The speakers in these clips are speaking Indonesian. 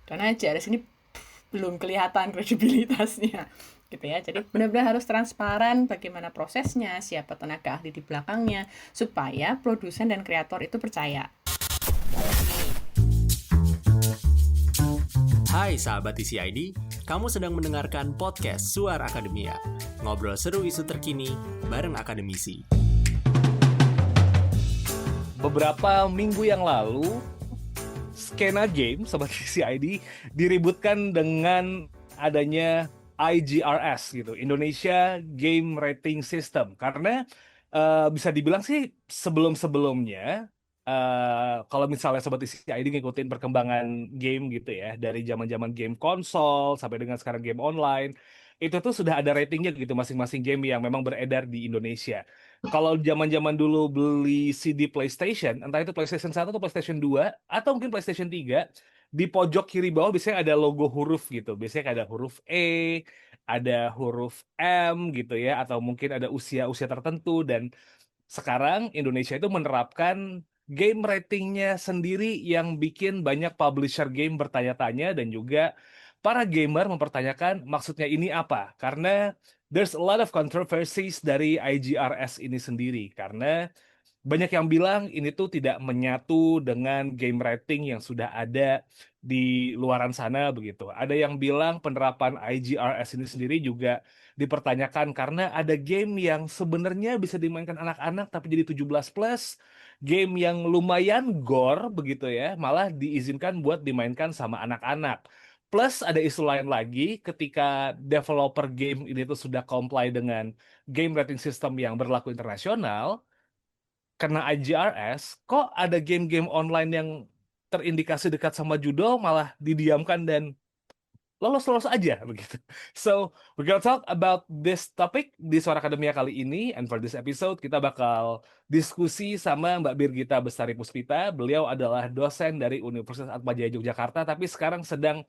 Dan IGRS ini belum kelihatan kredibilitasnya gitu ya. Jadi benar-benar harus transparan bagaimana prosesnya, siapa tenaga ahli di belakangnya, supaya produsen dan kreator itu percaya. Hai sahabat TCID, kamu sedang mendengarkan podcast Suara Akademia. Ngobrol seru isu terkini bareng akademisi. Beberapa minggu yang lalu, skena game Sobat TCID diributkan dengan adanya IGRS gitu, Indonesia Game Rating System. Karena bisa dibilang sih sebelum-sebelumnya, kalau misalnya Sobat TCID ngikutin perkembangan game gitu ya, dari zaman-zaman game konsol sampai dengan sekarang game online, itu tuh sudah ada ratingnya gitu masing-masing game yang memang beredar di Indonesia. Kalau zaman-zaman dulu beli CD PlayStation, entah itu PlayStation 1 atau PlayStation 2, atau mungkin PlayStation 3, di pojok kiri bawah biasanya ada logo huruf gitu. Biasanya ada huruf E, ada huruf M gitu ya, atau mungkin ada usia-usia tertentu. Dan sekarang Indonesia itu menerapkan game ratingnya sendiri yang bikin banyak publisher game bertanya-tanya dan juga para gamer mempertanyakan maksudnya ini apa. Karena there's a lot of controversies dari IGRS ini sendiri. Karena banyak yang bilang ini tuh tidak menyatu dengan game rating yang sudah ada di luaran sana begitu. Ada yang bilang penerapan IGRS ini sendiri juga dipertanyakan karena ada game yang sebenarnya bisa dimainkan anak-anak tapi jadi 17 plus, game yang lumayan gore begitu ya, malah diizinkan buat dimainkan sama anak-anak. Plus ada isu lain lagi ketika developer game ini tuh sudah comply dengan game rating system yang berlaku internasional, kena IGRS, kok ada game-game online yang terindikasi dekat sama judo malah didiamkan dan lolos-lolos aja begitu. So, we're gonna talk about this topic di Suara Akademia kali ini, and for this episode kita bakal diskusi sama Mbak Birgita Bestari Puspita. Beliau adalah dosen dari Universitas Atmajaya Yogyakarta, tapi sekarang sedang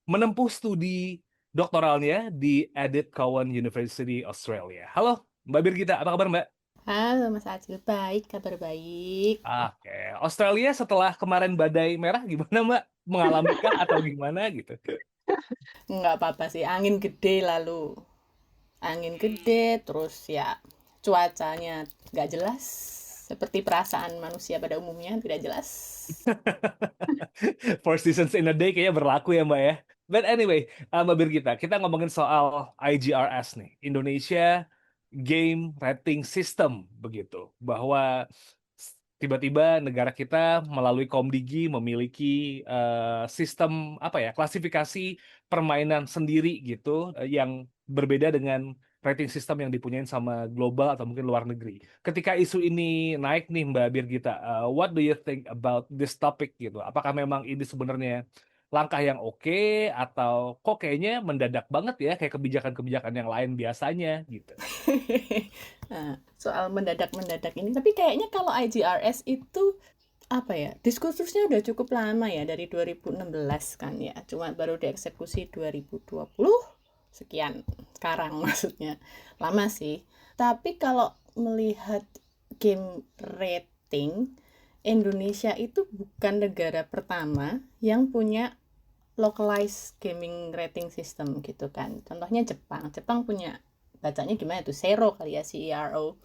menempuh studi doktoralnya di Edith Cowan University Australia. Halo, Mbak Birgita, apa kabar Mbak? Halo Mas Acil, baik, kabar baik. Oke, Australia setelah kemarin badai merah gimana Mbak? Mengalamikah atau gimana gitu? Nggak apa-apa sih, angin gede lalu. Angin gede, terus ya cuacanya nggak jelas. Seperti perasaan manusia pada umumnya, tidak jelas. Four seasons in a day kayaknya berlaku ya Mbak ya. But anyway, Mbak Birgita, kita ngomongin soal IGRS nih, Indonesia Game Rating System begitu. Bahwa tiba-tiba negara kita melalui Komdigi memiliki sistem apa ya, klasifikasi permainan sendiri gitu, yang berbeda dengan rating system yang dipunyain sama global atau mungkin luar negeri. Ketika isu ini naik nih Mbak Birgita, what do you think about this topic gitu? Apakah memang ini sebenarnya langkah yang oke atau kok kayaknya mendadak banget ya kayak kebijakan-kebijakan yang lain biasanya gitu? Nah, soal mendadak-mendadak ini, tapi kayaknya kalau IGRS itu apa ya, diskursusnya udah cukup lama ya, dari 2016 kan ya, cuma baru dieksekusi 2020 sekian sekarang maksudnya, lama sih. Tapi kalau melihat game rating, Indonesia itu bukan negara pertama yang punya localized gaming rating system gitu kan. Contohnya Jepang. Jepang punya, bacanya gimana tuh, Zero kali ya, CERO,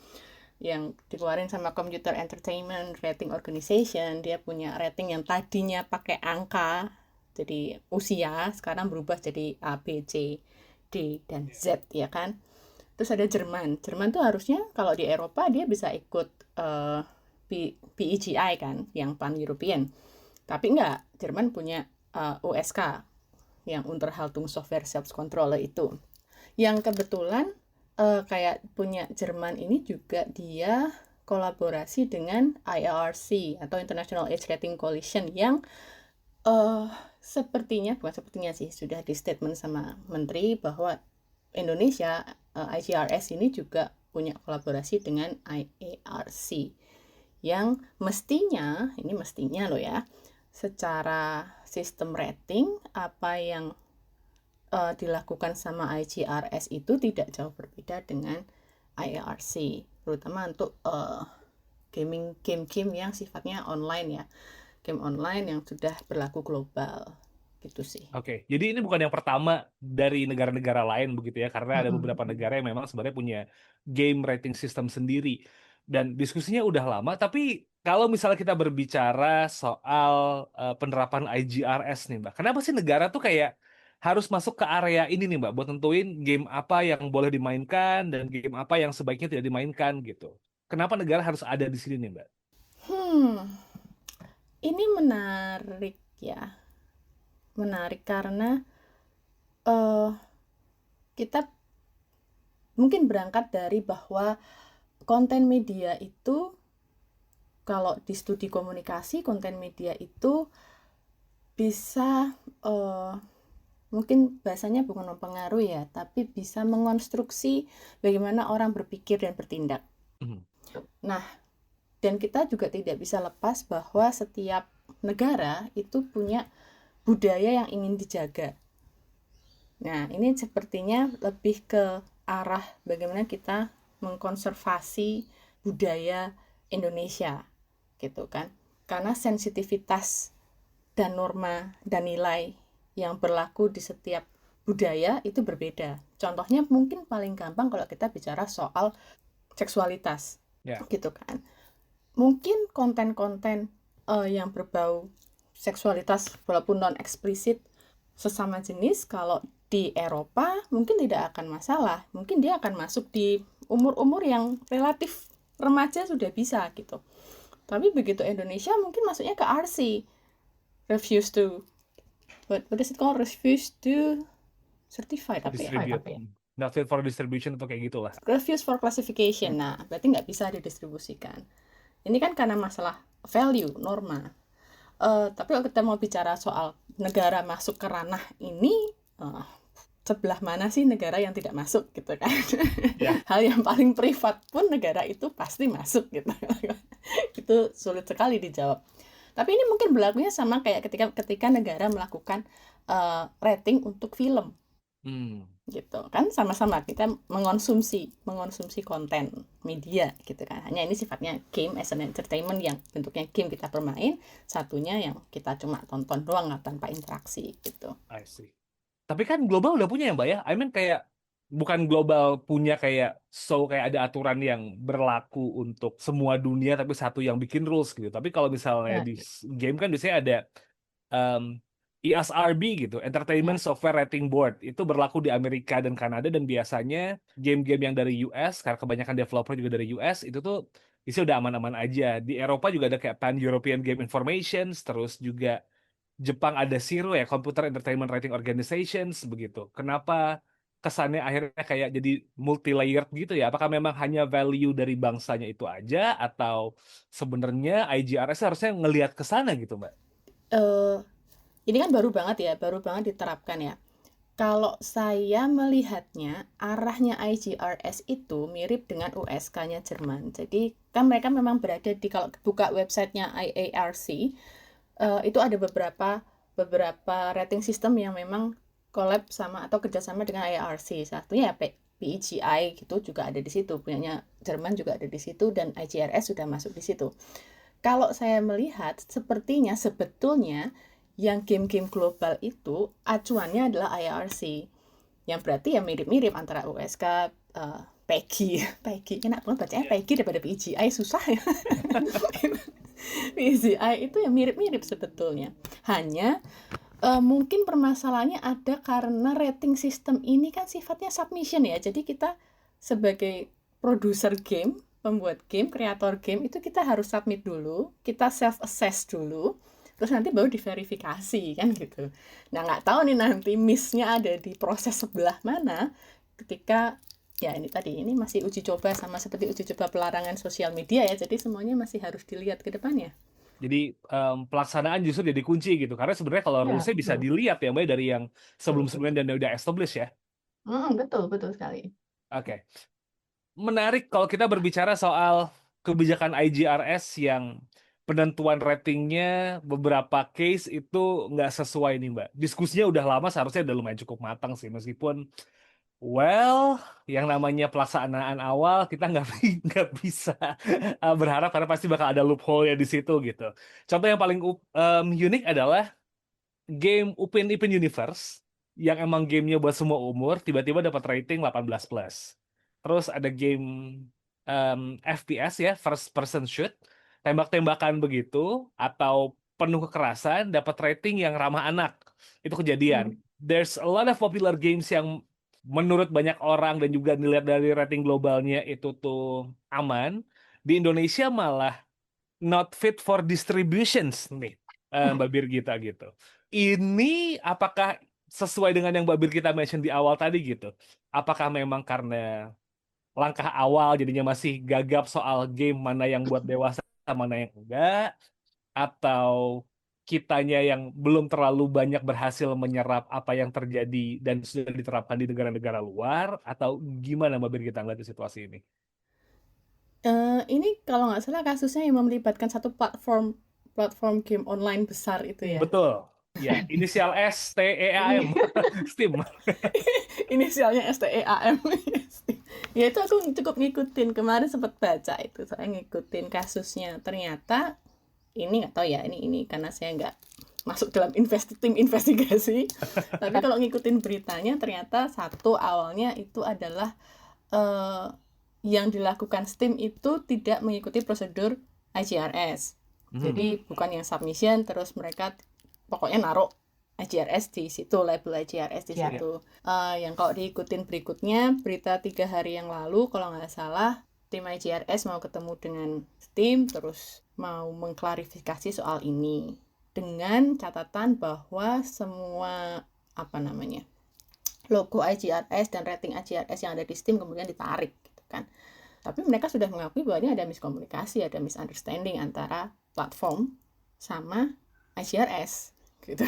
yang dikeluarin sama Computer Entertainment Rating Organization. Dia punya rating yang tadinya pakai angka, jadi usia, sekarang berubah jadi A, B, C, D, dan Z ya kan. Terus ada Jerman. Jerman tuh harusnya kalau di Eropa dia bisa ikut PEGI kan, yang Pan European. Tapi enggak, Jerman punya USK, yang Unterhaltung Software Selbstkontrolle itu. Yang kebetulan kayak punya Jerman ini juga dia kolaborasi dengan IRC atau International Age Rating Coalition, yang sepertinya, bukan sepertinya sih, sudah di statement sama menteri bahwa Indonesia IGRS ini juga punya kolaborasi dengan IARC, yang mestinya, ini mestinya loh ya, secara sistem rating apa yang dilakukan sama IGRS itu tidak jauh berbeda dengan IARC, terutama untuk game-game yang sifatnya online ya, game online yang sudah berlaku global. gitu sih. Oke, jadi ini bukan yang pertama dari negara-negara lain begitu ya, karena ada beberapa Mm-mm. negara yang memang sebenarnya punya game rating system sendiri. Dan diskusinya udah lama, tapi kalau misalnya kita berbicara soal penerapan IGRS nih Mbak, kenapa sih negara tuh kayak harus masuk ke area ini nih Mbak, buat tentuin game apa yang boleh dimainkan dan game apa yang sebaiknya tidak dimainkan gitu. Kenapa negara harus ada di sini nih Mbak? Hmm, ini menarik ya, menarik karena eh kita mungkin berangkat dari bahwa konten media itu, kalau di studi komunikasi, konten media itu bisa mungkin bahasanya bukan mempengaruhi ya, tapi bisa mengonstruksi bagaimana orang berpikir dan bertindak. Mhm. Nah, dan kita juga tidak bisa lepas bahwa setiap negara itu punya budaya yang ingin dijaga. Nah, ini sepertinya lebih ke arah bagaimana kita mengkonservasi budaya Indonesia, gitu kan. Karena sensitivitas dan norma dan nilai yang berlaku di setiap budaya itu berbeda. Contohnya mungkin paling gampang kalau kita bicara soal seksualitas, Ya. gitu kan. Mungkin konten-konten yang berbau seksualitas walaupun non eksplisit sesama jenis, kalau di Eropa mungkin tidak akan masalah, mungkin dia akan masuk di umur-umur yang relatif remaja sudah bisa gitu. Tapi begitu Indonesia mungkin masuknya ke RC, refuse to, what is it called, refuse to certified, apa ya, Distribute. Not fit for distribution atau kayak gitulah. refuse for classification. Nah, berarti nggak bisa didistribusikan. Ini kan karena masalah value, norma. Tapi kalau kita mau bicara soal negara masuk ke ranah ini, sebelah mana sih negara yang tidak masuk gitu kan? Ya. Hal yang paling privat pun negara itu pasti masuk gitu. Itu sulit sekali dijawab. Tapi ini mungkin berlakunya sama kayak ketika negara melakukan rating untuk film. Gitu kan, sama-sama kita mengonsumsi konten media gitu kan. Hanya ini sifatnya game as an entertainment, yang bentuknya game kita bermain, satunya yang kita cuma tonton doang tanpa interaksi gitu. I see. Tapi kan global udah punya ya Mbak ya? I mean kayak bukan global punya kayak kayak ada aturan yang berlaku untuk semua dunia tapi satu yang bikin rules gitu. Tapi kalau misalnya Ya, di game kan biasanya ada um, ESRB gitu, Entertainment ya. Software Rating Board. Itu berlaku di Amerika dan Kanada, dan biasanya game-game yang dari US, karena kebanyakan developer juga dari US, itu tuh isi udah aman-aman aja. Di Eropa juga ada kayak Pan European Game Information, terus juga Jepang ada CERO ya, Computer Entertainment Rating Organizations begitu. Kenapa kesannya akhirnya kayak jadi multi-layered gitu ya? Apakah memang hanya value dari bangsanya itu aja, atau sebenarnya IGRS harusnya ngelihat ke sana gitu, Mbak? Eh, ini kan baru banget diterapkan ya. Kalau saya melihatnya, arahnya IGRS itu mirip dengan USK-nya Jerman. Jadi kan mereka memang berada di, kalau buka websitenya IARC, itu ada beberapa rating system yang memang collab sama atau kerjasama dengan IARC. Satunya ya PEGI gitu juga ada di situ, punyanya Jerman juga ada di situ, dan IGRS sudah masuk di situ. Kalau saya melihat, sepertinya sebetulnya yang game-game global itu acuannya adalah IARC, yang berarti ya mirip-mirip antara USK, PEGI. PEGI enak banget bacanya, PEGI daripada PEGI, susah ya. PEGI itu ya mirip-mirip sebetulnya. Hanya mungkin permasalahannya ada karena rating system ini kan sifatnya submission ya. Jadi kita sebagai produser game, pembuat game, kreator game, itu kita harus submit dulu, kita self-assess dulu, terus nanti baru diverifikasi kan gitu. Nah, nggak tahu nih nanti miss-nya ada di proses sebelah mana ketika ya ini masih uji coba, sama seperti uji coba pelarangan sosial media ya, jadi semuanya masih harus dilihat ke depannya. Jadi pelaksanaan justru jadi kunci gitu. Karena sebenarnya kalau Ya, rules-nya bisa betul. dilihat ya Mbak, dari yang Betul, sebelum-sebelumnya dan udah established ya. betul sekali. Oke. Menarik kalau kita berbicara soal kebijakan IGRS yang penentuan ratingnya beberapa case itu nggak sesuai nih Mbak. Diskusinya udah lama, seharusnya udah lumayan cukup matang sih, meskipun yang namanya pelaksanaan awal kita nggak nggak bisa berharap, karena pasti bakal ada loophole ya di situ gitu. Contoh yang paling unik adalah game Upin Ipin Universe yang emang gamenya buat semua umur tiba-tiba dapat rating 18+. Terus ada game FPS ya, first person shoot, tembak-tembakan begitu atau penuh kekerasan dapat rating yang ramah anak. Itu kejadian. There's a lot of popular games yang menurut banyak orang dan juga dilihat dari rating globalnya itu tuh aman. Di Indonesia malah not fit for distributions nih, Mbak Birgita gitu. Ini apakah sesuai dengan yang Mbak Birgita mention di awal tadi gitu? Apakah memang karena langkah awal jadinya masih gagap soal game mana yang buat dewasa mana yang enggak? Atau kitanya yang belum terlalu banyak berhasil menyerap apa yang terjadi dan sudah diterapkan di negara-negara luar? Atau gimana Mbak Birgita ngeliat situasi ini? Ini kalau nggak salah kasusnya yang melibatkan satu platform game online besar itu ya. Betul. Ya, inisial STEAM. Steam. Inisialnya STEAM. Ya itu aku cukup ngikutin, kemarin sempat baca itu, saya ngikutin kasusnya. Ternyata ini nggak tahu ya, ini karena saya nggak masuk dalam tim investigasi. Tapi kalau ngikutin beritanya ternyata satu awalnya itu adalah yang dilakukan Steam itu tidak mengikuti prosedur IGRS. Jadi bukan yang submission terus mereka pokoknya naruh IGRS di situ, label IGRS di situ. Yang kalau diikutin berikutnya, berita 3 hari yang lalu kalau nggak salah, tim IGRS mau ketemu dengan Steam terus mau mengklarifikasi soal ini dengan catatan bahwa semua logo IGRS dan rating IGRS yang ada di Steam kemudian ditarik gitu kan. Tapi mereka sudah mengakui bahwa ini ada miskomunikasi, ada misunderstanding antara platform sama IGRS gitu.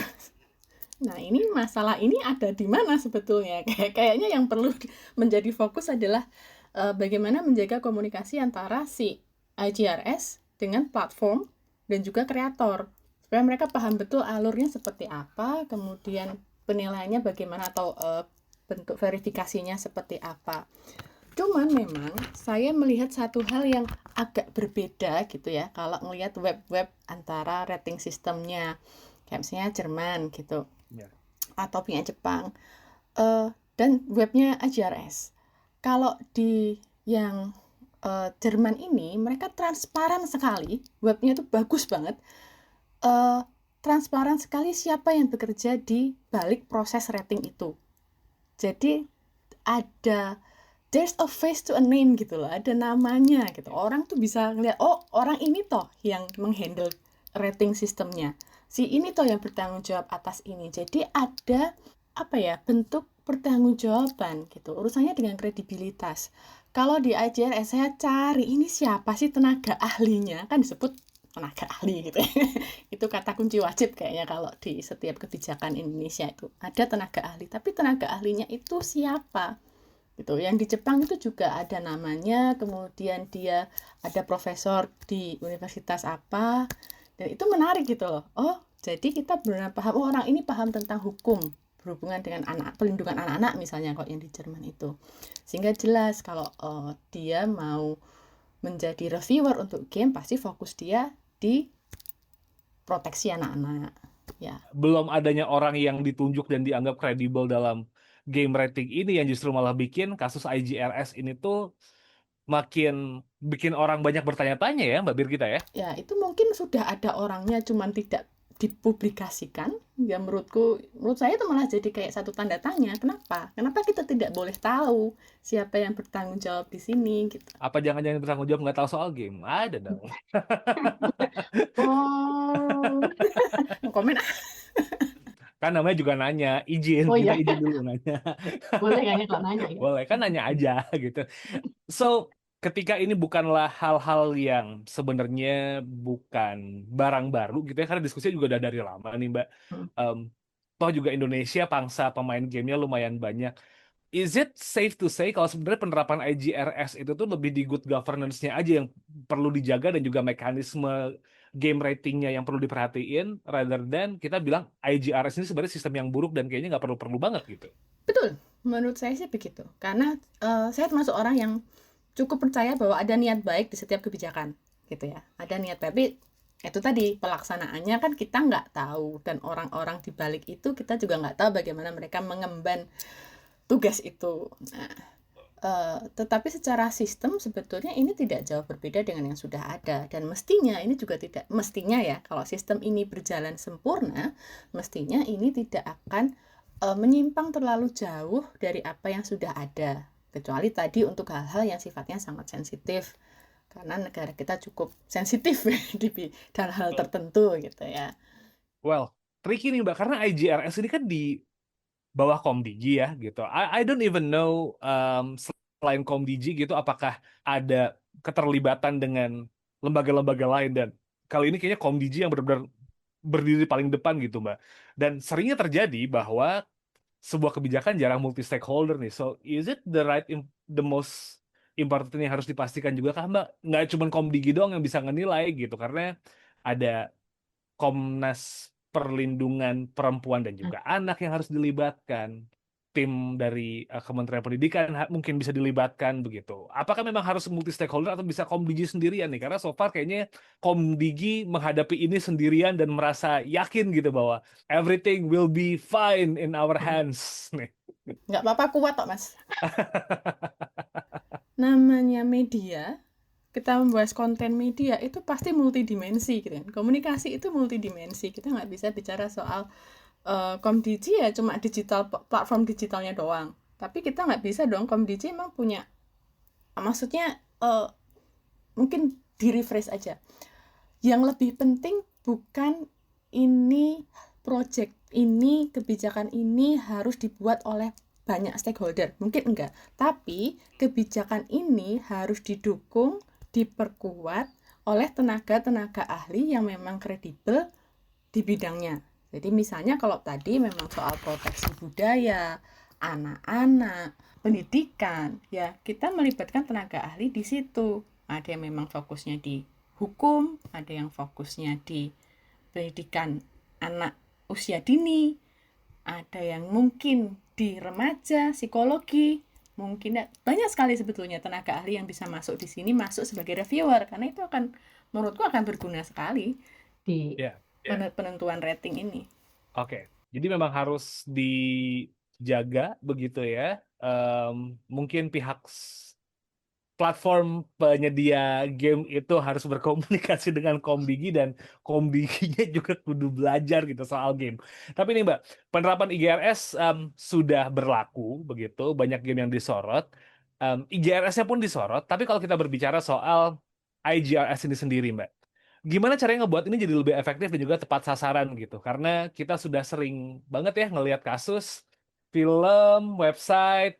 Nah, ini masalah ini ada di mana sebetulnya? Kayaknya yang perlu menjadi fokus adalah bagaimana menjaga komunikasi antara si IGRS dengan platform dan juga kreator. Supaya mereka paham betul alurnya seperti apa, kemudian penilaiannya bagaimana atau bentuk verifikasinya seperti apa. Cuman memang saya melihat satu hal yang agak berbeda gitu ya kalau ngelihat web-web antara rating sistemnya kayak misalnya Jerman gitu atau punya Jepang dan webnya IGRS. Kalau di yang Jerman ini mereka transparan sekali, webnya itu bagus banget, transparan sekali siapa yang bekerja di balik proses rating itu. Jadi there's a face to a name gitu loh, ada namanya gitu. Orang tuh bisa ngeliat, oh orang ini toh yang menghandle rating sistemnya. Si ini toh yang bertanggung jawab atas ini. Jadi ada bentuk pertanggungjawaban gitu. Urusannya dengan kredibilitas. Kalau di IGRS saya cari ini siapa sih tenaga ahlinya, kan disebut tenaga ahli gitu. Itu kata kunci wajib kayaknya kalau di setiap kebijakan Indonesia itu ada tenaga ahli. Tapi tenaga ahlinya itu siapa? Gitu. Yang di Jepang itu juga ada namanya, kemudian dia ada profesor di universitas apa, dan itu menarik gitu loh. Oh, jadi kita benar paham, orang ini paham tentang hukum berhubungan dengan pelindungan anak-anak misalnya kalau yang di Jerman itu. Sehingga jelas kalau dia mau menjadi reviewer untuk game, pasti fokus dia di proteksi anak-anak. Ya. Belum adanya orang yang ditunjuk dan dianggap kredibel dalam game rating ini yang justru malah bikin kasus IGRS ini tuh makin bikin orang banyak bertanya-tanya ya Mbak Birgita ya? Ya, itu mungkin sudah ada orangnya cuman tidak dipublikasikan. Ya menurut saya itu malah jadi kayak satu tanda tanya. Kenapa kita tidak boleh tahu siapa yang bertanggung jawab di sini gitu. Apa jangan-jangan bertanggung jawab nggak tahu soal game? Ada dong. Oh, komen Kan namanya juga nanya, izin, iya. minta izin dulu nanya. Boleh kayaknya kalau nanya ya. Boleh, kan nanya aja gitu. So, ketika ini bukanlah hal-hal yang sebenarnya bukan barang baru gitu ya, karena diskusinya juga udah dari lama nih Mbak. Toh juga Indonesia pangsa pemain gamenya lumayan banyak. Is it safe to say kalau sebenarnya penerapan IGRS itu tuh lebih di good governance-nya aja yang perlu dijaga dan juga mekanisme game ratingnya yang perlu diperhatiin, rather than kita bilang IGRS ini sebenarnya sistem yang buruk dan kayaknya nggak perlu banget gitu. Betul, menurut saya sih begitu. Karena saya termasuk orang yang cukup percaya bahwa ada niat baik di setiap kebijakan, gitu ya. Ada niat baik, tapi itu tadi pelaksanaannya kan kita nggak tahu, dan orang-orang di balik itu kita juga nggak tahu bagaimana mereka mengemban tugas itu. Nah, tetapi secara sistem sebetulnya ini tidak jauh berbeda dengan yang sudah ada, dan mestinya ini juga tidak, mestinya ya, kalau sistem ini berjalan sempurna, mestinya ini tidak akan menyimpang terlalu jauh dari apa yang sudah ada, kecuali tadi untuk hal-hal yang sifatnya sangat sensitif, karena negara kita cukup sensitif di hal-hal tertentu gitu ya. Well, tricky nih Mbak, karena IGRS ini kan di bawah Komdigi ya gitu. I don't even know selain Komdigi gitu apakah ada keterlibatan dengan lembaga-lembaga lain, dan kali ini kayaknya Komdigi yang benar-benar berdiri paling depan gitu Mbak. Dan seringnya terjadi bahwa sebuah kebijakan jarang multi stakeholder nih. So is it the most important yang harus dipastikan juga kah Mbak? Nggak cuma Komdigi doang yang bisa ngenilai gitu, karena ada Komnas Perlindungan Perempuan dan juga anak yang harus dilibatkan. Tim dari Kementerian Pendidikan mungkin bisa dilibatkan begitu. Apakah memang harus multi stakeholder atau bisa Komdigi sendirian nih? Karena so far kayaknya Komdigi menghadapi ini sendirian dan merasa yakin gitu bahwa everything will be fine in our hands nih. Nggak apa-apa, kuat kok Mas. Namanya media, kita membahas konten media itu pasti multidimensi gitu kan. Komunikasi itu multidimensi. Kita nggak bisa bicara soal Komdigi ya cuma digital, platform digitalnya doang. Tapi kita nggak bisa dong, Komdigi emang punya, maksudnya mungkin di-refresh aja. Yang lebih penting bukan ini project ini, kebijakan ini harus dibuat oleh banyak stakeholder, mungkin enggak. Tapi kebijakan ini harus didukung, diperkuat oleh tenaga-tenaga ahli yang memang kredibel di bidangnya. Jadi misalnya kalau tadi memang soal proteksi budaya, anak-anak, pendidikan, ya kita melibatkan tenaga ahli di situ. Ada yang memang fokusnya di hukum, ada yang fokusnya di pendidikan anak usia dini, ada yang mungkin di remaja, psikologi, mungkin banyak sekali sebetulnya tenaga ahli yang bisa masuk di sini, masuk sebagai reviewer, karena itu akan, menurutku akan berguna sekali di penentuan rating ini. Oke, jadi memang harus dijaga begitu ya. Mungkin pihak platform penyedia game itu harus berkomunikasi dengan Komdigi, dan Komdiginya juga kudu belajar gitu soal game. Tapi nih Mbak, penerapan IGRS sudah berlaku begitu, banyak game yang disorot. IGRS-nya pun disorot, tapi kalau kita berbicara soal IGRS ini sendiri Mbak, gimana caranya ngebuat ini jadi lebih efektif dan juga tepat sasaran gitu? Karena kita sudah sering banget ya ngelihat kasus film, website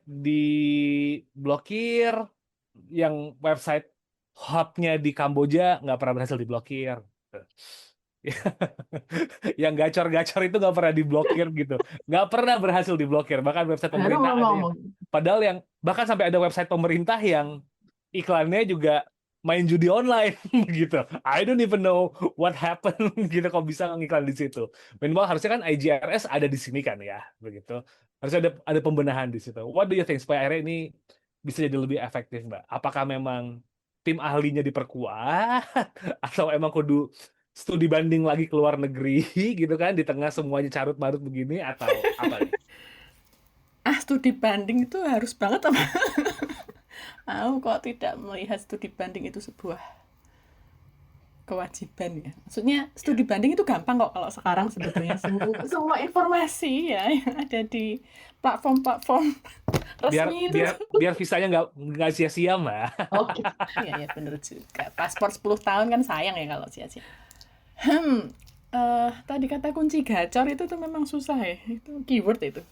diblokir, yang website hubnya di Kamboja nggak pernah berhasil diblokir. Yang gacor-gacor itu nggak pernah diblokir gitu. Nggak pernah berhasil diblokir. Bahkan website pemerintah ada yang, padahal yang bahkan sampai ada website pemerintah yang iklannya juga main judi online gitu. I don't even know what happened gitu kok bisa ngiklan di situ. Minimal harusnya kan IGRS ada di sini kan ya, begitu. Harusnya ada pembenahan di situ. What do you think supaya akhirnya ini bisa jadi lebih efektif, Mbak? Apakah memang tim ahlinya diperkuat atau emang kudu studi banding lagi ke luar negeri gitu kan di tengah semuanya carut marut begini, atau apa nih? Studi banding itu harus banget apa? Aku kok tidak melihat studi banding itu sebuah kewajiban ya. Maksudnya studi banding itu gampang kok kalau sekarang sebetulnya. Semua informasi ya yang ada di platform-platform resmi biar visanya nggak sia-sia Mbak. Oh gitu. Iya bener juga. Paspor 10 tahun kan sayang ya kalau sia-sia. Tadi kata kunci gacor itu tuh memang susah ya. Itu keyword itu.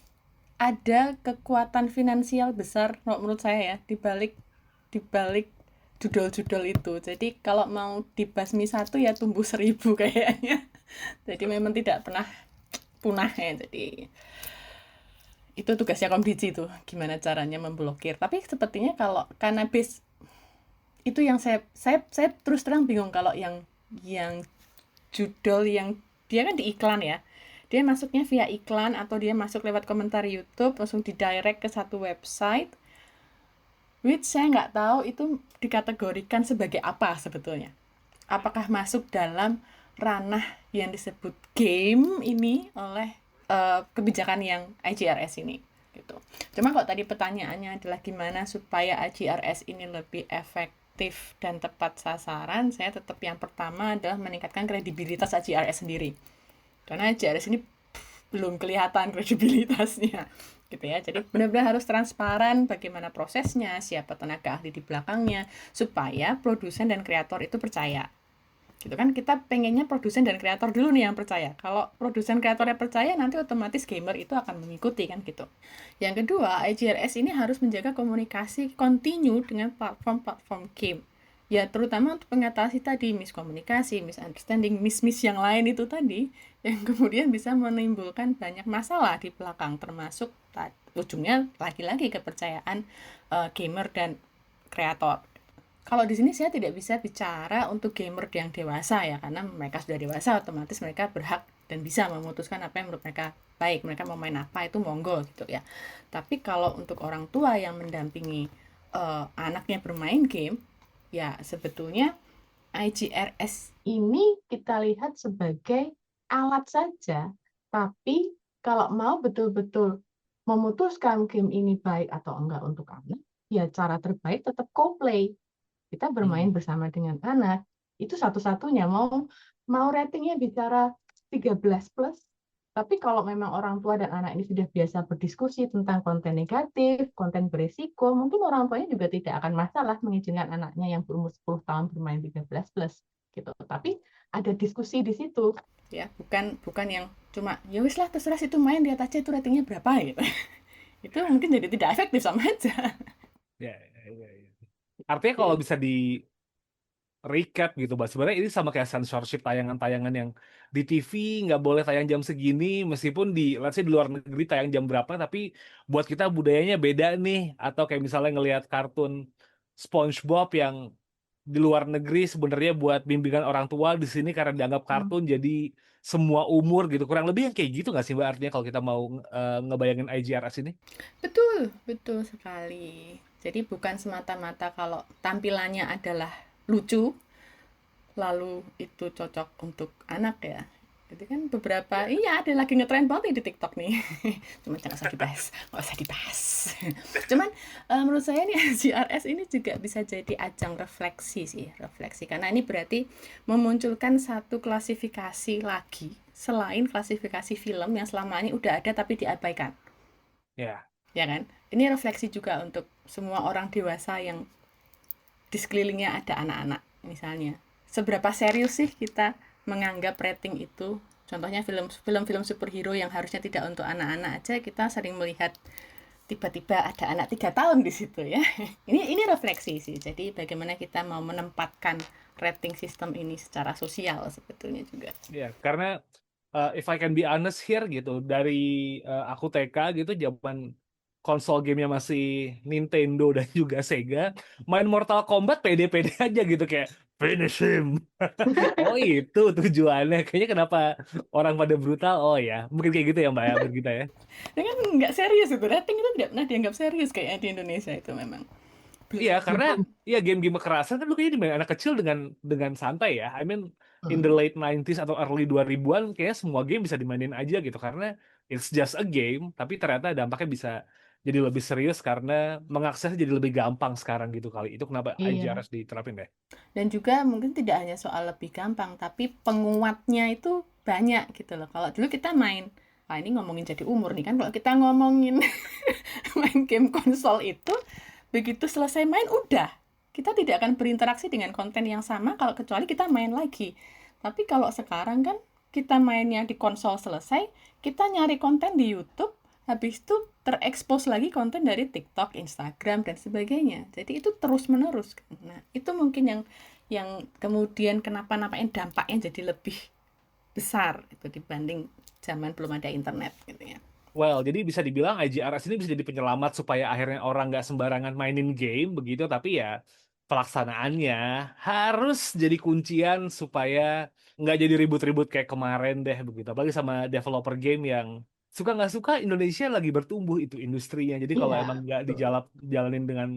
Ada kekuatan finansial besar menurut saya ya di balik judul-judul itu. Jadi kalau mau dibasmi satu ya tumbuh 1000 kayaknya. Jadi memang tidak pernah punah ya. Jadi itu tugasnya Komdigi tuh, gimana caranya memblokir. Tapi sepertinya kalau cannabis itu yang saya terus terang bingung kalau yang judul yang dia kan di iklan ya. Dia masuknya via iklan atau dia masuk lewat komentar YouTube langsung didirect ke satu website. Which saya nggak tahu itu dikategorikan sebagai apa sebetulnya. Apakah masuk dalam ranah yang disebut game ini oleh kebijakan yang IGRS ini gitu. Cuma kok tadi pertanyaannya adalah gimana supaya IGRS ini lebih efektif dan tepat sasaran, saya tetap yang pertama adalah meningkatkan kredibilitas IGRS sendiri. Karena IGRS ini belum kelihatan kredibilitasnya gitu ya. Jadi benar-benar harus transparan bagaimana prosesnya, siapa tenaga ahli di belakangnya, supaya produsen dan kreator itu percaya. Gitu kan, kita pengennya produsen dan kreator dulu nih yang percaya. Kalau produsen kreatornya percaya, nanti otomatis gamer itu akan mengikuti kan gitu. Yang kedua, IGRS ini harus menjaga komunikasi kontinu dengan platform-platform game. Ya terutama untuk mengatasi tadi miskomunikasi, misunderstanding, miss yang lain itu tadi, yang kemudian bisa menimbulkan banyak masalah di belakang, termasuk ujungnya lagi-lagi kepercayaan gamer dan kreator. Kalau di sini saya tidak bisa bicara untuk gamer yang dewasa ya, karena mereka sudah dewasa, otomatis mereka berhak dan bisa memutuskan apa yang menurut mereka baik, mereka mau main apa itu monggo gitu ya. Tapi kalau untuk orang tua yang mendampingi anaknya bermain game, ya sebetulnya IGRS ini kita lihat sebagai alat saja, tapi kalau mau betul-betul memutuskan game ini baik atau enggak untuk anak, ya cara terbaik tetap co-play. Kita bermain bersama dengan anak, itu satu-satunya. Mau ratingnya bicara 13 plus, tapi kalau memang orang tua dan anak ini sudah biasa berdiskusi tentang konten negatif, konten beresiko, mungkin orang tuanya juga tidak akan masalah mengizinkan anaknya yang berumur 10 tahun bermain 13 plus gitu. Tapi ada diskusi di situ. Ya, bukan yang cuma ya wis lah terserah situ main, lihat aja itu ratingnya berapa gitu. Itu mungkin jadi tidak efektif sama aja. Ya, ya. Artinya kalau bisa di recap gitu, Mbak. Sebenarnya ini sama kayak censorship tayangan-tayangan yang di TV nggak boleh tayang jam segini, meskipun di, let's say di luar negeri tayang jam berapa, tapi buat kita budayanya beda nih. Atau kayak misalnya ngelihat kartun SpongeBob yang di luar negeri sebenarnya buat bimbingan orang tua, di sini karena dianggap kartun jadi semua umur gitu. Kurang lebih yang kayak gitu nggak sih Mbak, artinya kalau kita mau ngebayangin IGRS ini? Betul, betul sekali. Jadi bukan semata-mata kalau tampilannya adalah lucu, lalu itu cocok untuk anak ya. Jadi kan beberapa, iya ada lagi ngetren banget nih di TikTok nih. Cuman jangan usah dibahas, nggak usah dibahas. Cuman menurut saya nih GRS ini juga bisa jadi ajang refleksi sih, refleksi. Karena ini berarti memunculkan satu klasifikasi lagi selain klasifikasi film yang selama ini udah ada tapi diabaikan. Ya. Ya kan? Ini refleksi juga untuk semua orang dewasa yang di sekelilingnya ada anak-anak misalnya. Seberapa serius sih kita menganggap rating itu? Contohnya film-film superhero yang harusnya tidak untuk anak-anak aja, kita sering melihat tiba-tiba ada anak 3 tahun di situ ya. Ini refleksi sih. Jadi bagaimana kita mau menempatkan rating sistem ini secara sosial sebetulnya juga. Ya, karena if I can be honest here gitu, dari aku TK gitu, zaman konsol gamenya masih Nintendo dan juga Sega, main Mortal Kombat pede-pede aja gitu, kayak finish him. Oh itu tujuannya. Kayaknya kenapa orang pada brutal? Oh ya, mungkin kayak gitu ya Mbak ya, buat kita ya. Dengan nggak serius itu, rating itu tidak pernah dianggap serius kayaknya di Indonesia itu memang. Iya, karena ya game-game kekerasan kan lu kayaknya dimain anak kecil dengan santai ya. I mean in the late 90s atau early 2000-an kayak semua game bisa dimainin aja gitu, karena it's just a game, tapi ternyata dampaknya bisa jadi lebih serius karena mengaksesnya jadi lebih gampang sekarang gitu kali. Itu kenapa Iya. IGRS diterapin deh. Dan juga mungkin tidak hanya soal lebih gampang, tapi penguatnya itu banyak gitu loh. Kalau dulu kita main, wah ini ngomongin jadi umur nih kan, kalau kita ngomongin main game konsol itu, begitu selesai main udah. Kita tidak akan berinteraksi dengan konten yang sama kalau kecuali kita main lagi. Tapi kalau sekarang kan kita mainnya di konsol selesai, kita nyari konten di YouTube, habis itu terekspos lagi konten dari TikTok, Instagram, dan sebagainya. Jadi itu terus-menerus. Nah, itu mungkin yang kemudian kenapa nampaknya dampaknya jadi lebih besar itu dibanding zaman belum ada internet gitu ya. Well, jadi bisa dibilang IGRS ini bisa jadi penyelamat supaya akhirnya orang nggak sembarangan mainin game begitu, tapi ya pelaksanaannya harus jadi kuncian supaya nggak jadi ribut-ribut kayak kemarin deh begitu. Apalagi sama developer game yang suka nggak suka, Indonesia lagi bertumbuh itu industrinya. Jadi kalau Iya, emang nggak betul. dijalanin dengan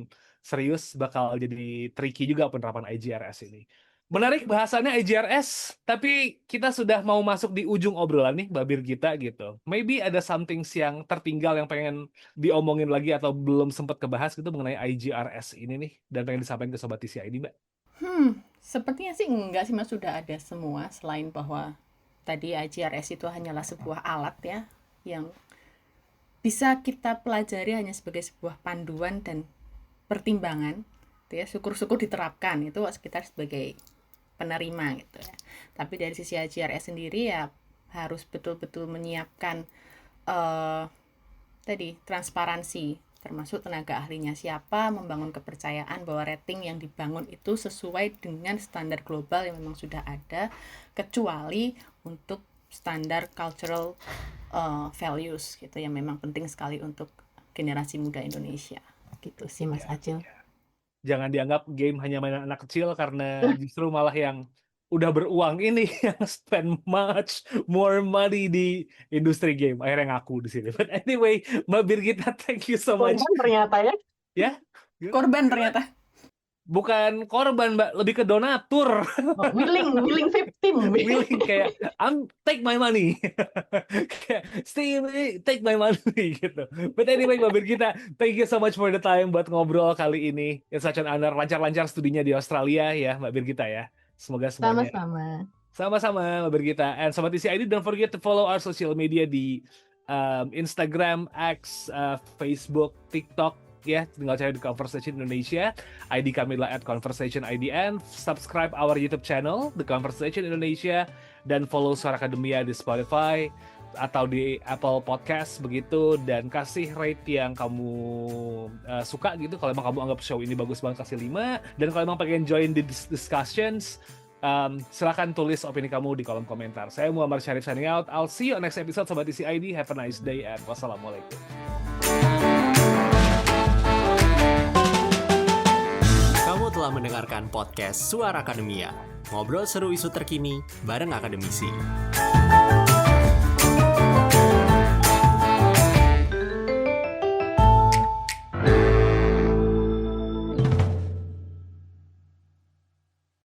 serius, bakal jadi tricky juga penerapan IGRS ini. Menarik bahasannya IGRS, tapi kita sudah mau masuk di ujung obrolan nih, Mbak Birgita gitu. Maybe ada something yang tertinggal yang pengen diomongin lagi atau belum sempat kebahas gitu mengenai IGRS ini nih, dan pengen disampaikan ke Sobat TCID, Mbak. Sepertinya sih enggak sih Mas, sudah ada semua, selain bahwa tadi IGRS itu hanyalah sebuah alat ya yang bisa kita pelajari hanya sebagai sebuah panduan dan pertimbangan gitu ya. Syukur-syukur diterapkan itu sekitar sebagai penerima gitu ya. Tapi dari sisi IGRS sendiri ya harus betul-betul menyiapkan tadi transparansi, termasuk tenaga ahlinya siapa, membangun kepercayaan bahwa rating yang dibangun itu sesuai dengan standar global yang memang sudah ada, kecuali untuk standar cultural values gitu yang memang penting sekali untuk generasi muda Indonesia gitu sih Mas Acil. Jangan dianggap game hanya mainan anak kecil, karena justru malah yang udah beruang ini yang spend much more money di industri game. Akhirnya ngaku di sini. But anyway, Mbak Birgita, thank you so much. Korban ternyata ya. Ya, Korban ternyata. bukan korban, Mbak, lebih ke donatur. Willing victim. Willing kayak take my money. Kayak Steve, take my money gitu. But anyway, Mbak Birgita, thank you so much for the time buat ngobrol kali ini. It's such an honor. Lancar-lancar studinya di Australia ya, Mbak Birgita ya. Semoga semuanya sama-sama, Mbak Birgita. And Sobat TCID, don't forget to follow our social media di Instagram, X, Facebook, TikTok. Ya, tinggal cari di Conversation Indonesia. ID kami adalah @conversationidn. Subscribe our YouTube channel, The Conversation Indonesia, dan follow Suara Akademia di Spotify atau di Apple Podcast begitu, dan kasih rate yang kamu suka gitu. Kalau emang kamu anggap show ini bagus banget, kasih 5. Dan kalau emang pengen join the discussions, silakan tulis opini kamu di kolom komentar. Saya Muhammad Syarif signing out. I'll see you on next episode Sobat TCID. Have a nice day and wassalamualaikum. Kamu telah mendengarkan podcast Suara Akademia. Ngobrol seru isu terkini bareng akademisi.